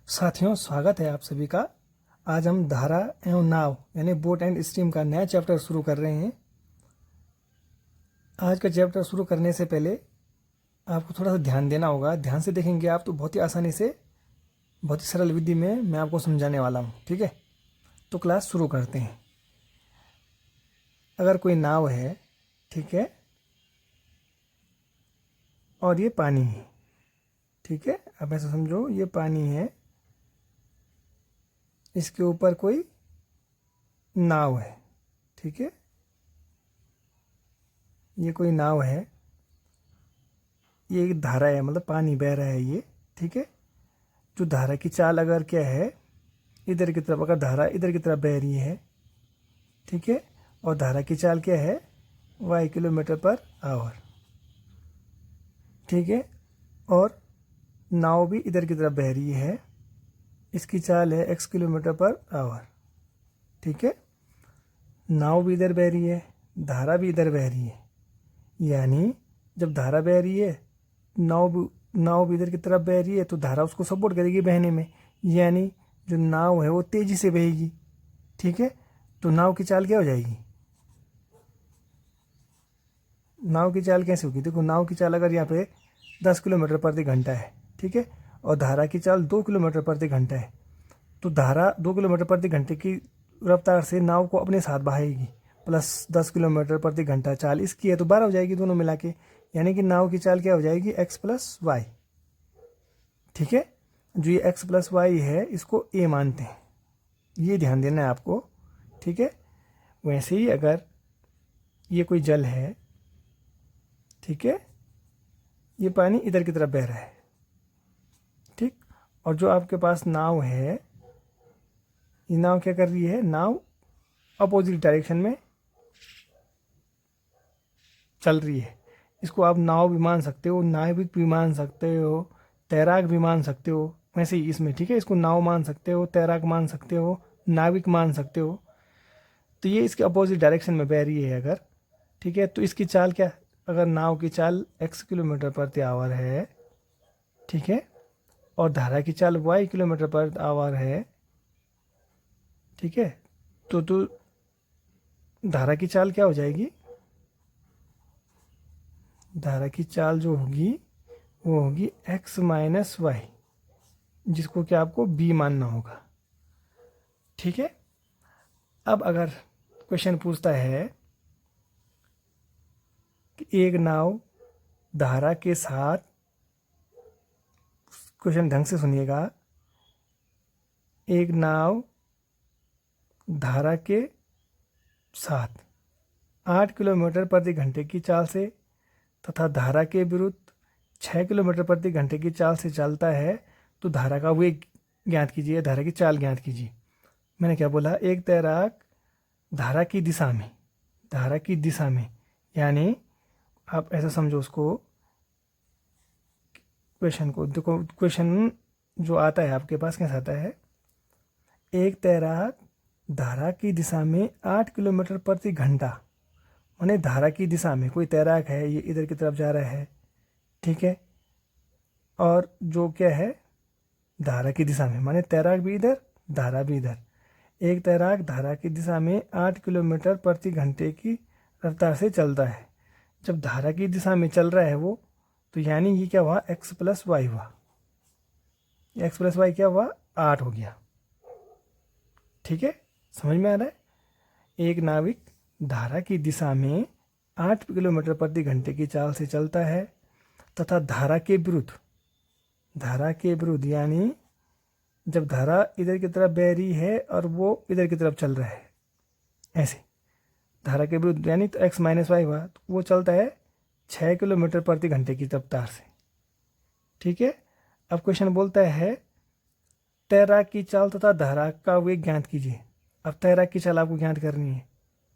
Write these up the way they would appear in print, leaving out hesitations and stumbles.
साथियों, स्वागत है आप सभी का। आज हम धारा एवं नाव यानी बोट एंड स्ट्रीम का नया चैप्टर शुरू कर रहे हैं। आज का चैप्टर शुरू करने से पहले आपको थोड़ा सा ध्यान देना होगा। ध्यान से देखेंगे आप तो बहुत ही आसानी से, बहुत ही सरल विधि में मैं आपको समझाने वाला हूँ। ठीक है, तो क्लास शुरू करते हैं। अगर कोई नाव है, ठीक है, और ये पानी है, ठीक है, अब ऐसा समझो ये पानी है, इसके ऊपर कोई नाव है, ठीक है, ये कोई नाव है, ये एक धारा है, मतलब पानी बह रहा है ये, ठीक है। जो धारा की चाल अगर क्या है, इधर की तरफ, अगर धारा इधर की तरफ बह रही है, ठीक है, और धारा की चाल क्या है, y किलोमीटर पर आवर, ठीक है, और नाव भी इधर की तरफ बह रही है, इसकी चाल है x किलोमीटर पर आवर, ठीक है। नाव भी इधर बह रही है, धारा भी इधर बह रही है, यानी जब धारा बह रही है, नाव भी इधर की तरफ बह रही है, तो धारा उसको सपोर्ट करेगी बहने में, यानी जो नाव है वो तेजी से बहेगी, ठीक है। तो नाव की चाल क्या हो जाएगी, नाव की चाल कैसे होगी, देखो नाव की चाल अगर यहाँ पे 10 किलोमीटर प्रति घंटा है, ठीक है, और धारा की चाल 2 किलोमीटर प्रति घंटा है, तो धारा 2 किलोमीटर प्रति घंटे की रफ्तार से नाव को अपने साथ बहाएगी, प्लस 10 किलोमीटर प्रति घंटा चाल इसकी है, तो 12 हो जाएगी दोनों मिला के, यानी कि नाव की चाल क्या हो जाएगी, x प्लस वाई, ठीक है। जो ये x प्लस वाई है इसको a मानते हैं, ये ध्यान देना है आपको, ठीक है। वैसे ही अगर ये कोई जल है, ठीक है, ये पानी इधर की तरफ बह रहा है, ठीक, और जो आपके पास नाव है, ये नाव क्या कर रही है, नाव अपोजिट डायरेक्शन में चल रही है। इसको आप नाव भी मान सकते हो, नाविक भी मान सकते हो, तैराक भी मान सकते हो, वैसे ही इसमें, ठीक है, इसको नाव मान सकते हो, तैराक मान सकते हो, नाविक मान सकते हो। तो ये इसके अपोजिट डायरेक्शन में बह रही है अगर, ठीक है, तो इसकी चाल क्या, अगर नाव की चाल x किलोमीटर प्रति आवर है, ठीक है, और धारा की चाल y किलोमीटर पर आवर है, ठीक है, तो धारा की चाल क्या हो जाएगी, धारा की चाल जो होगी वो होगी x माइनस वाई, जिसको कि आपको b मानना होगा, ठीक है। अब अगर क्वेश्चन पूछता है कि एक नाव धारा के साथ, क्वेश्चन ढंग से सुनिएगा, एक नाव धारा के साथ 8 किलोमीटर प्रति घंटे की चाल से तथा धारा के विरुद्ध 6 किलोमीटर प्रति घंटे की चाल से चलता है, तो धारा का वेग ज्ञात कीजिए, धारा की चाल ज्ञात कीजिए। मैंने क्या बोला, एक तैराक धारा की दिशा में, धारा की दिशा में, यानी आप ऐसा समझो उसको, क्वेश्चन को देखो, क्वेश्चन जो आता है आपके पास कैसा आता है, एक तैराक धारा की दिशा में 8 किलोमीटर प्रति घंटा, माने धारा की दिशा में कोई तैराक है, ये इधर की तरफ जा रहा है, ठीक है, और जो क्या है, धारा की दिशा में, माने तैराक भी इधर, धारा भी इधर। एक तैराक धारा की दिशा में 8 किलोमीटर प्रति घंटे की रफ्तार से चलता है। जब धारा की दिशा में चल रहा है वो, तो यानी ये क्या हुआ, x प्लस वाई हुआ, x प्लस वाई क्या हुआ, 8 हो गया, ठीक है, समझ में आ रहा है। एक नाविक धारा की दिशा में 8 किलोमीटर प्रति घंटे की चाल से चलता है तथा धारा के विरुद्ध, धारा के विरुद्ध यानी जब धारा इधर की तरफ बह रही है और वो इधर की तरफ चल रहा है, ऐसे धारा के विरुद्ध, यानी तो x माइनस वाई हुआ, तो वो चलता है 6 किलोमीटर प्रति घंटे की रफ्तार से, ठीक है। अब क्वेश्चन बोलता है तैराक की चाल तथा धारा का वेग ज्ञात कीजिए। अब तैराक की चाल आपको ज्ञात करनी है,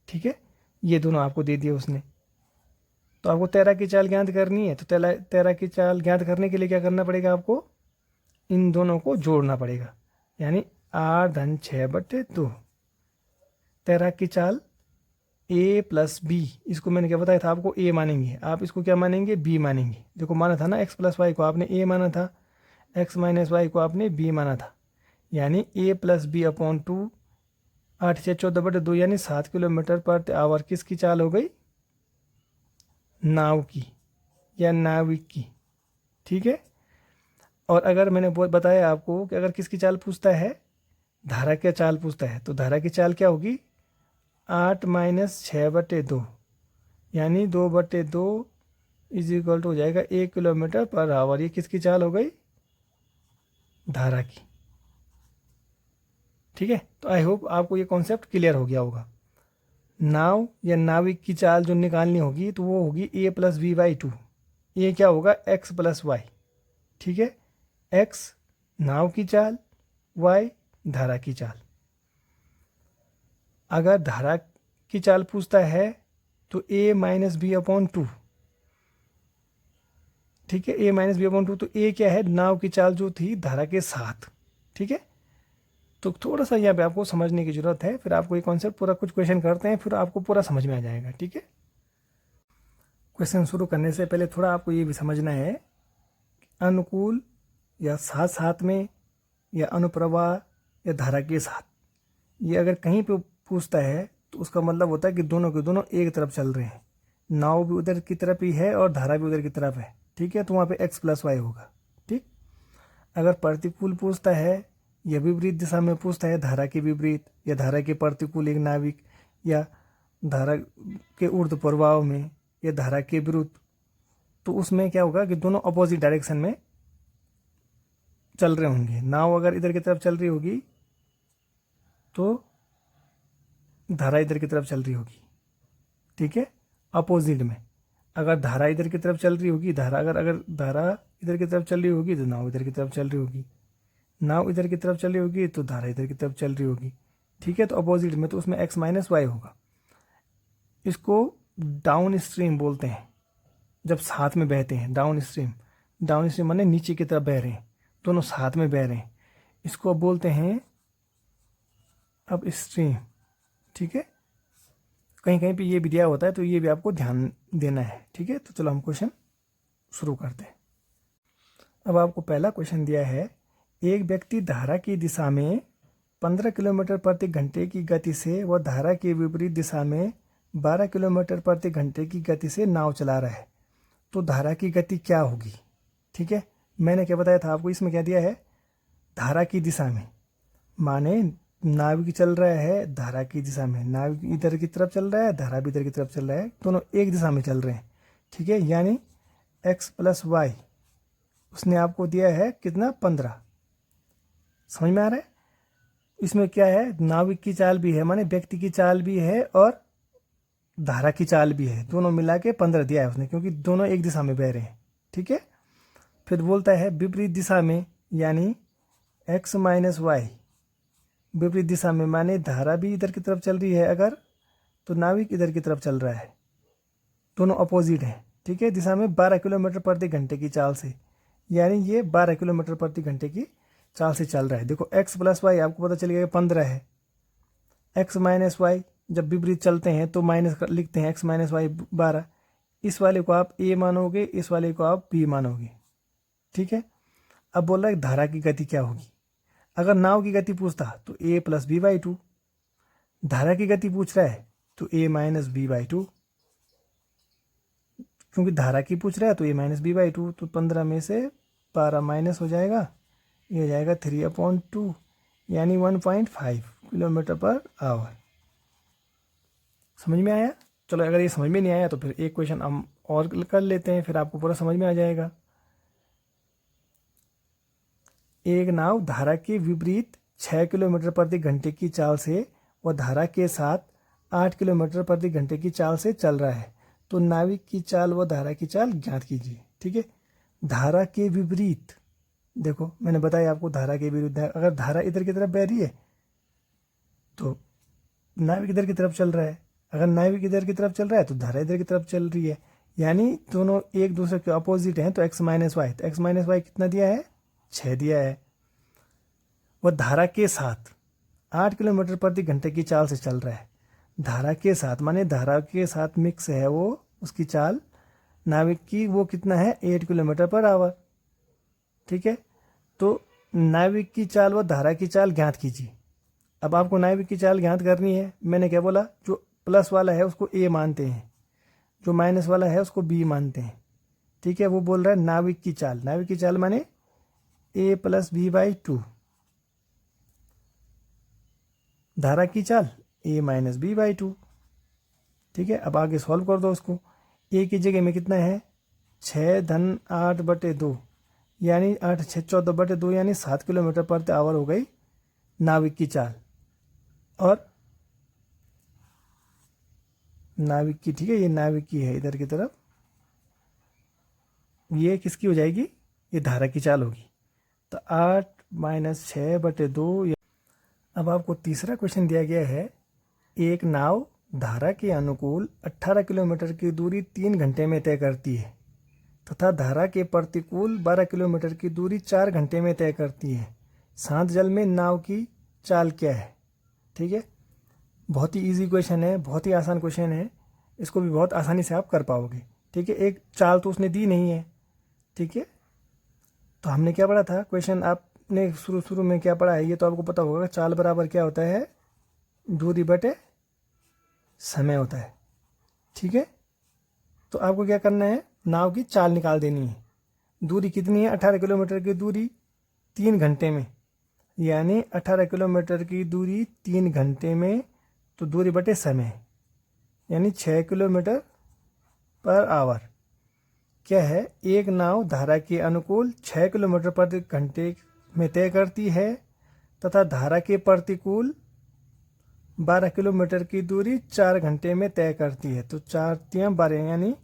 ठीक है, ये दोनों आपको दे दिए उसने, तो आपको तैराक की चाल ज्ञात करनी है, तो तैराक की चाल ज्ञात करने के लिए क्या करना पड़ेगा, आपको इन दोनों को जोड़ना पड़ेगा, यानी 8 धन 6/2। तैराक की चाल a प्लस बी, इसको मैंने क्या बताया था आपको, a मानेंगे, आप इसको क्या मानेंगे, b मानेंगे। देखो माना था ना x प्लस वाई को आपने a माना था, x माइनस वाई को आपने b माना था, यानी a प्लस बी अपॉन 2, 8 से 14/2 यानी 7 किलोमीटर पर आवर किसकी चाल हो गई? नाव की या नाविक की। ठीक है। और अगर मैंने बताया आपको कि अगर किसकी चाल पूछता है, धारा की चाल पूछता है, तो धारा की चाल क्या होगी? 8 माइनस 6/2 यानी 2/2 इज इक्वल टू हो जाएगा 1 किलोमीटर पर आवर। ये किसकी चाल हो गई? धारा की। ठीक है। तो आई होप आपको ये कॉन्सेप्ट क्लियर हो गया होगा। नाव या नाविक की चाल जो निकालनी होगी तो वो होगी a प्लस वी बाई 2। ये क्या होगा? x plus Y. ठीक है। x नाव की चाल, y धारा की चाल। अगर धारा की चाल पूछता है तो a माइनस बी अपॉन 2। ठीक है। a माइनस बी अपॉन 2, तो a क्या है? नाव की चाल जो थी धारा के साथ। ठीक है। तो थोड़ा सा यहाँ पे आपको समझने की जरूरत है, फिर आपको ये कॉन्सेप्ट पूरा कुछ क्वेश्चन करते हैं, फिर आपको पूरा समझ में आ जाएगा। ठीक है। क्वेश्चन शुरू करने से पहले थोड़ा आपको ये भी समझना है, अनुकूल या साथ साथ में या अनुप्रवाह या धारा के साथ, ये अगर कहीं पे पूछता है तो उसका मतलब होता है कि दोनों के दोनों एक तरफ चल रहे हैं। नाव भी उधर की तरफ ही है और धारा भी उधर की तरफ है। ठीक है। तो वहाँ पे x प्लस वाई होगा। ठीक। अगर प्रतिकूल पूछता है या विपरीत दिशा में पूछता है, धारा के विपरीत या धारा के प्रतिकूल एक नाविक, या धारा के ऊर्ध्व प्रवाह में या धारा के विरुद्ध, तो उसमें क्या होगा कि दोनों अपोजिट डायरेक्शन में चल रहे होंगे। नाव अगर इधर की तरफ चल रही होगी तो धारा इधर की तरफ चल रही होगी। ठीक है। अपोजिट में। अगर धारा इधर की तरफ चल रही होगी, अगर धारा इधर की तरफ चल रही होगी तो नाव इधर की तरफ चल रही होगी। नाव इधर की तरफ चल रही होगी तो धारा इधर की तरफ चल रही होगी। ठीक है। तो अपोजिट में, तो उसमें x माइनस वाई होगा। इसको डाउन स्ट्रीम बोलते हैं जब साथ में बहते हैं। डाउन स्ट्रीम माने नीचे की तरफ बह रहे हैं, दोनों साथ में बह रहे हैं। इसको अब बोलते हैं अब स्ट्रीम। ठीक है। कहीं कहीं पे ये भी दिया होता है, तो ये भी आपको ध्यान देना है। ठीक है। तो चलो हम क्वेश्चन शुरू करते हैं। अब आपको पहला क्वेश्चन दिया है, एक व्यक्ति धारा की दिशा में 15 किलोमीटर प्रति घंटे की गति से व धारा के विपरीत दिशा में 12 किलोमीटर प्रति घंटे की गति से नाव चला रहा है, तो धारा की गति क्या होगी? ठीक है। मैंने क्या बताया था आपको, इसमें क्या दिया है? धारा की दिशा में, माने नाविक चल रहा है धारा की दिशा में, नाविक इधर की तरफ चल रहा है, धारा भी इधर की तरफ चल रहा है, दोनों एक दिशा में चल रहे हैं। ठीक है। यानी x प्लस वाई उसने आपको दिया है कितना? 15। समझ में आ रहा है? इसमें क्या है? नाविक की चाल भी है, माने व्यक्ति की चाल भी है और धारा की चाल भी है, दोनों मिला के 15 दिया है उसने, क्योंकि दोनों एक दिशा में बह रहे हैं। ठीक है। फिर बोलता है विपरीत दिशा में, यानी x माइनस वाई विपरीत दिशा में, माने धारा भी इधर की तरफ चल रही है अगर, तो नाविक इधर की तरफ चल रहा है, दोनों अपोजिट हैं। ठीक है। दिशा में 12 किलोमीटर प्रति घंटे की चाल से, यानी ये 12 किलोमीटर प्रति घंटे की चाल से चल रहा है। देखो x प्लस वाई आपको पता चल गया 15 है। x माइनस वाई जब विपरीत चलते हैं तो माइनस लिखते हैं, x माइनस वाई 12। इस वाले को आप a मानोगे, इस वाले को आप b मानोगे। ठीक है। अब बोल रहा है धारा की गति क्या होगी। अगर नाव की गति पूछता तो a प्लस बी बाई 2, धारा की गति पूछ रहा है तो a माइनस बी बाई 2, क्योंकि धारा की पूछ रहा है तो a माइनस बी बाई 2, तो 15 में से 12 माइनस हो जाएगा, ये हो जाएगा 3/2 यानी 1.5 किलोमीटर पर आवर। समझ में आया? चलो अगर ये समझ में नहीं आया तो फिर एक क्वेश्चन हम और कर लेते हैं, फिर आपको पूरा समझ में आ जाएगा। एक नाव धारा के विपरीत 6 किलोमीटर प्रति घंटे की चाल से व धारा के साथ 8 किलोमीटर प्रति घंटे की चाल से चल रहा है, तो नाविक की चाल व धारा की चाल ज्ञात कीजिए। ठीक है। धारा के विपरीत, देखो मैंने बताया आपको धारा के विरुद्ध है। अगर धारा इधर की तरफ बह रही है तो नाविक इधर की तरफ चल रहा है, अगर नाविक इधर की तरफ चल रहा है तो धारा इधर की तरफ चल रही है, यानी दोनों एक दूसरे के अपोजिट हैं। तो x माइनस वाई, तो x माइनस वाई कितना दिया है? 6 दिया है। वह धारा के साथ 8 किलोमीटर प्रति घंटे की चाल से चल रहा है। धारा के साथ माने धारा के साथ मिक्स है वो, उसकी चाल नाविक की वो कितना है? 8 किलोमीटर पर आवर। ठीक है। तो नाविक की चाल व धारा की चाल ज्ञात कीजिए। अब आपको नाविक की चाल ज्ञात करनी है। मैंने क्या बोला, जो प्लस वाला है उसको ए मानते हैं, जो माइनस वाला है उसको बी मानते हैं। ठीक है, वो बोल रहा है नाविक की चाल। नाविक की चाल माने ए प्लस बी बाई टू, धारा की चाल ए माइनस बी बाई टू। ठीक है, अब आगे सॉल्व कर दो उसको। ए की जगह में कितना है, 6 धन 8 बटे 2, यानी 8 6 14 बटे 2, यानी 7 किलोमीटर प्रति आवर हो गई नाविक की चाल। और नाविक की, ठीक है, ये नाविक की है इधर की तरफ, ये किसकी हो जाएगी, ये धारा की चाल होगी। तो 8 माइनस 6 बटे 2। अब आपको तीसरा क्वेश्चन दिया गया है, एक नाव धारा के अनुकूल 18 किलोमीटर की दूरी 3 घंटे में तय करती है तथा धारा के प्रतिकूल 12 किलोमीटर की दूरी 4 घंटे में तय करती है। शांत जल में नाव की चाल क्या है। ठीक है, बहुत ही इजी क्वेश्चन है, बहुत ही आसान क्वेश्चन है, इसको भी बहुत आसानी से आप कर पाओगे। ठीक है, एक चाल तो उसने दी नहीं है। ठीक है, तो हमने क्या पढ़ा था, क्वेश्चन आपने शुरू में क्या पढ़ा है ये तो आपको पता होगा। चाल बराबर क्या होता है, दूरी बटे समय होता है। ठीक है, तो आपको क्या करना है, नाव की चाल निकाल देनी है। दूरी कितनी है, 18 किलोमीटर की दूरी 3 घंटे में, यानी 18 किलोमीटर की दूरी 3 घंटे में, तो दूरी बटे समय यानी 6 किलोमीटर पर आवर। क्या है, एक नाव धारा के अनुकूल 6 किलोमीटर प्रति घंटे में तय करती है तथा धारा के प्रतिकूल 12 किलोमीटर की दूरी 4 घंटे में तय करती है। तो 4 3 12 यानी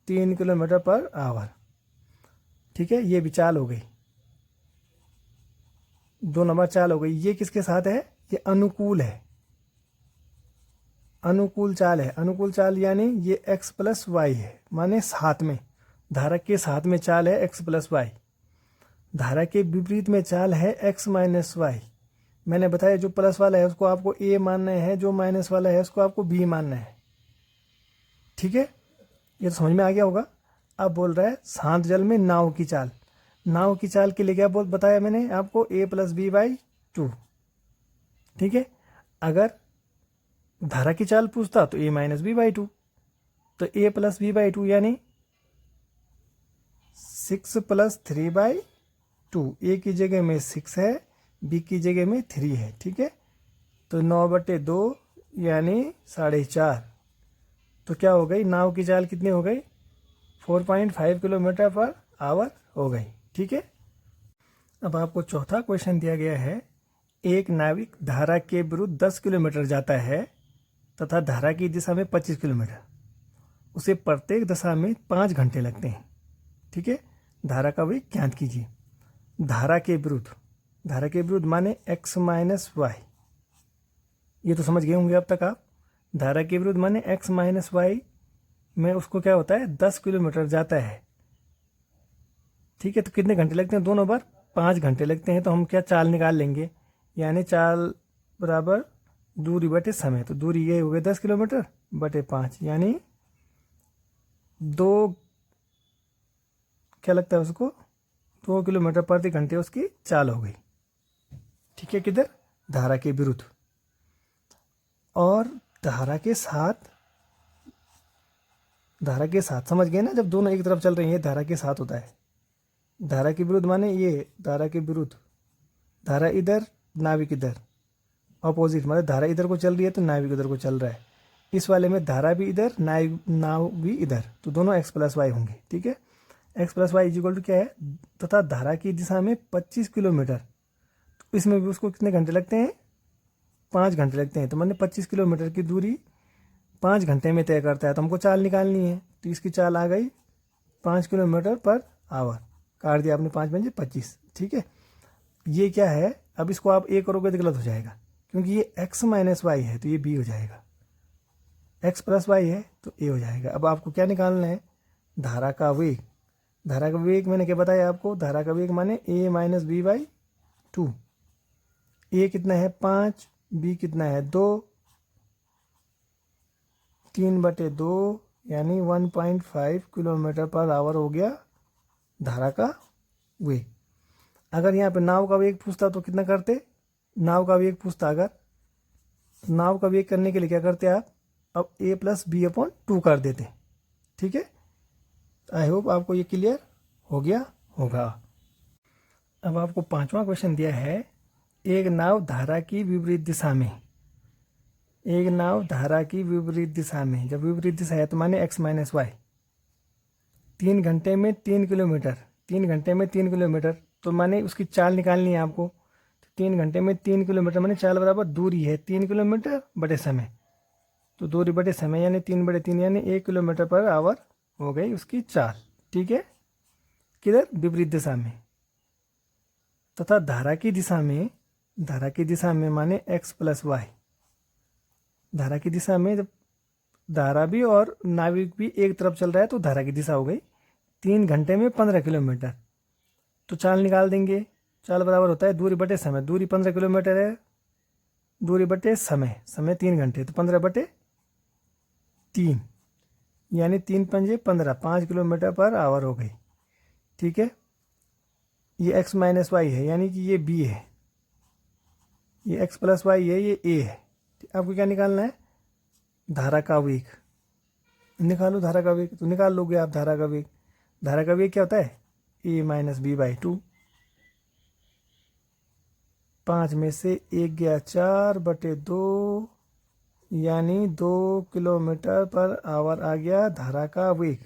3 किलोमीटर पर आवर। ठीक है, ये भी चाल हो गई, 2 नंबर चाल हो गई। ये किसके साथ है, ये अनुकूल है, अनुकूल चाल है। अनुकूल चाल यानी ये x प्लस वाई है, माने साथ में, धारा के साथ में चाल है x प्लस वाई। धारा के विपरीत में चाल है x माइनस वाई। मैंने बताया जो प्लस वाला है उसको आपको a मानना है, जो माइनस वाला है उसको आपको b मानना है। ठीक है, ये तो समझ में आ गया होगा। अब बोल रहा है शांत जल में नाव की चाल। नाव की चाल के लिए क्या बताया मैंने आपको, a plus B by two. ठीक है, अगर धारा की चाल पूछता तो a minus B by two, तो a plus B by two यानी 6 प्लस 3 बाई टू। ए की जगह में 6 है, बी की जगह में 3 है। ठीक है, तो 9 बटे 2 यानी 4.5। तो क्या हो गई, नाव की चाल कितनी हो गई, 4.5 किलोमीटर पर आवर हो गई। ठीक है, अब आपको चौथा क्वेश्चन दिया गया है, एक नाविक धारा के विरुद्ध 10 किलोमीटर जाता है तथा धारा की दिशा में 25 किलोमीटर, उसे प्रत्येक दिशा में 5 घंटे लगते हैं। ठीक है, धारा का वेग ज्ञात कीजिए। धारा के विरुद्ध, धारा के विरुद्ध माने x माइनस वाई, ये तो समझ गए होंगे अब तक आप। धारा के विरुद्ध माने x माइनस वाई में उसको क्या होता है, 10 किलोमीटर जाता है। ठीक है, तो कितने घंटे लगते हैं, दोनों बार 5 घंटे लगते हैं। तो हम क्या चाल निकाल लेंगे, यानी चाल बराबर दूरी बटे समय। तो दूरी ये हो गई 10 किलोमीटर बटे 5, यानी 2 क्या लगता है उसको, 2 किलोमीटर प्रति घंटे उसकी चाल हो गई। ठीक है, किधर, धारा के विरुद्ध। और धारा के साथ, धारा के साथ समझ गए ना, जब दोनों एक तरफ चल रही हैं धारा के साथ होता है। धारा के विरुद्ध माने ये धारा के विरुद्ध, धारा इधर नाविक इधर, अपोजिट मतलब धारा इधर को चल रही है तो नाविक इधर को चल रहा है। इस वाले में धारा भी इधर, नाव भी इधर, तो दोनों x प्लस वाई होंगे। ठीक है, x plus Y equal to क्या है, तथा धारा की दिशा में 25 किलोमीटर, तो इसमें भी उसको कितने घंटे लगते हैं, 5 घंटे लगते हैं। तो मैंने 25 किलोमीटर की दूरी 5 घंटे में तय करता है, तो हमको चाल निकालनी है। तो इसकी चाल आ गई 5 किलोमीटर पर आवर, काट दिया आपने 5 बजे 25। ठीक है, ये क्या है, अब इसको आप a करोगे तो गलत हो जाएगा, क्योंकि ये x माइनस वाई है तो ये b हो जाएगा, x प्लस वाई है तो a हो जाएगा। अब आपको क्या निकालना है, धारा का वेग। धारा का वेग मैंने क्या बताया आपको, धारा का वेग माने a minus B by two. a कितना है 5, b कितना है 2, 3 बटे 2 यानी 1.5 किलोमीटर पर आवर हो गया धारा का वेग। अगर यहाँ पे नाव का वेग पूछता तो कितना करते, नाव का वेग पूछता अगर, नाव का वेग करने के लिए क्या करते आप, अब a प्लस बी अपॉन 2 कर देते। ठीक है, आई होप आपको ये क्लियर हो गया होगा। अब आपको 5वां क्वेश्चन दिया है, एक नाव धारा की विपरीत दिशा में, एक नाव धारा की विपरीत दिशा में, जब विपरीत दिशा है तो माने x माइनस वाई, 3 घंटे में 3 किलोमीटर, 3 घंटे में 3 किलोमीटर, तो माने उसकी चाल निकालनी है आपको। तो 3 घंटे में 3 किलोमीटर माने चाल बराबर दूरी है 3 किलोमीटर बटे समय, तो दूरी बटे समय यानी 3/3 यानी 1 किलोमीटर पर आवर हो गई उसकी चाल। ठीक है, किधर, विपरीत दिशा में। तथा धारा की दिशा में, धारा की दिशा में माने x प्लस वाई, धारा की दिशा में जब धारा भी और नाविक भी एक तरफ चल रहा है तो धारा की दिशा हो गई 3 घंटे में 15 किलोमीटर, तो चाल निकाल देंगे। चाल बराबर होता है दूरी बटे समय, दूरी 15 किलोमीटर है, दूरी बटे समय, समय 3 घंटे, तो 15/3 यानी 3 पंजे 15, 5 किलोमीटर पर आवर हो गई। ठीक है, ये x माइनस वाई है यानी कि ये b है, ये x प्लस वाई है, ये a है। आपको क्या निकालना है, धारा का वेग निकालो, धारा का वेग तो निकाल लोगे आप धारा का वेग। धारा का वेग क्या होता है, a माइनस बी बाई 2, 5 में से 1 गया 4/2 यानी 2 किलोमीटर पर आवर आ गया धारा का वेग।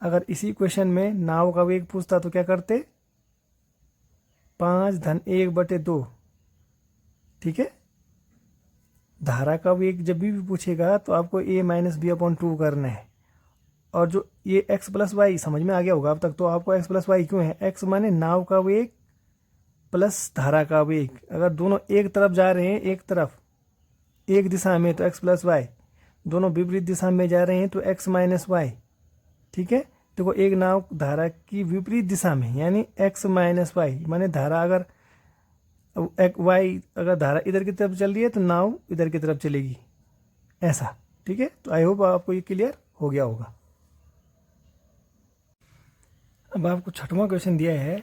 अगर इसी क्वेश्चन में नाव का वेग पूछता तो क्या करते, 5 धन 1/2। ठीक है, धारा का वेग जब भी पूछेगा तो आपको a माइनस बी अपॉन 2 करना है। और जो ये x प्लस वाई समझ में आ गया होगा अब तक, तो आपको x प्लस वाई क्यों है, x माने नाव का वेग प्लस धारा का वेग, अगर दोनों एक तरफ जा रहे हैं, एक तरफ एक दिशा में तो x प्लस वाई, दोनों विपरीत दिशा में जा रहे हैं तो x माइनस वाई। ठीक है, देखो एक नाव धारा की विपरीत दिशा में यानी x माइनस वाई, माने धारा अगर वाई, अगर धारा इधर की तरफ चल रही है तो नाव इधर की तरफ चलेगी, ऐसा। ठीक है, तो आई होप आपको ये क्लियर हो गया होगा। अब आपको 6वां क्वेश्चन दिया है,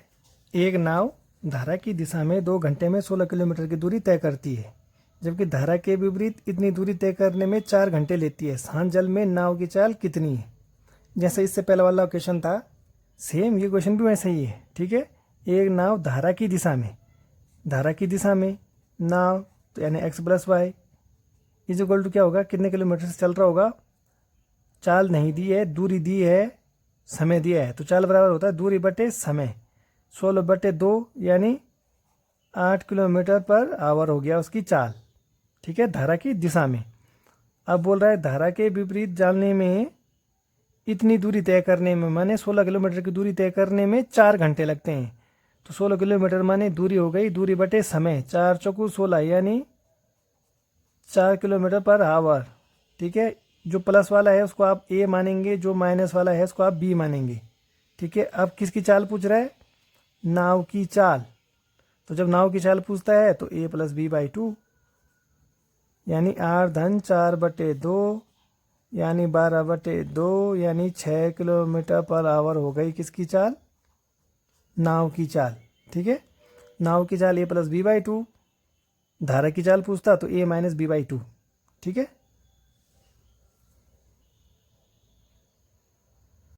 एक नाव धारा की दिशा में 2 घंटे में 16 किलोमीटर की दूरी तय करती है, जबकि धारा के विपरीत इतनी दूरी तय करने में 4 घंटे लेती है। शांत जल में नाव की चाल कितनी है। जैसे इससे पहले वाला क्वेश्चन था, सेम ये क्वेश्चन भी वैसे ही है। ठीक है, एक नाव धारा की दिशा में, धारा की दिशा में नाव तो यानी x plus Y is equal to क्या होगा, कितने किलोमीटर से चल रहा होगा, चाल नहीं दी है, दूरी दी है, समय दिया है, तो चाल बराबर होता है दूरी बटे समय, 16/2 यानी 8 किलोमीटर पर आवर हो गया उसकी चाल। ठीक है, धारा की दिशा में। अब बोल रहा है धारा के विपरीत जाने में इतनी दूरी तय करने में, माने 16 किलोमीटर की दूरी तय करने में 4 घंटे लगते हैं। तो 16 किलोमीटर माने दूरी हो गई दूरी बटे समय, 4 चौकू 16 यानी 4 किलोमीटर पर आवर। ठीक है, जो प्लस वाला है उसको आप a मानेंगे, जो माइनस वाला है उसको आप b मानेंगे। ठीक है, अब किसकी चाल पूछ रहा है, नाव की चाल। तो जब नाव की चाल पूछता है तो a प्लस बी बाई 2 यानी 8 धन 4/2 यानी 12/2 यानी 6 किलोमीटर पर आवर हो गई किसकी चाल, नाव की चाल। ठीक है, नाव की चाल a प्लस बी बाई 2, धारा की चाल पूछता तो a माइनस बी बाई 2। ठीक है।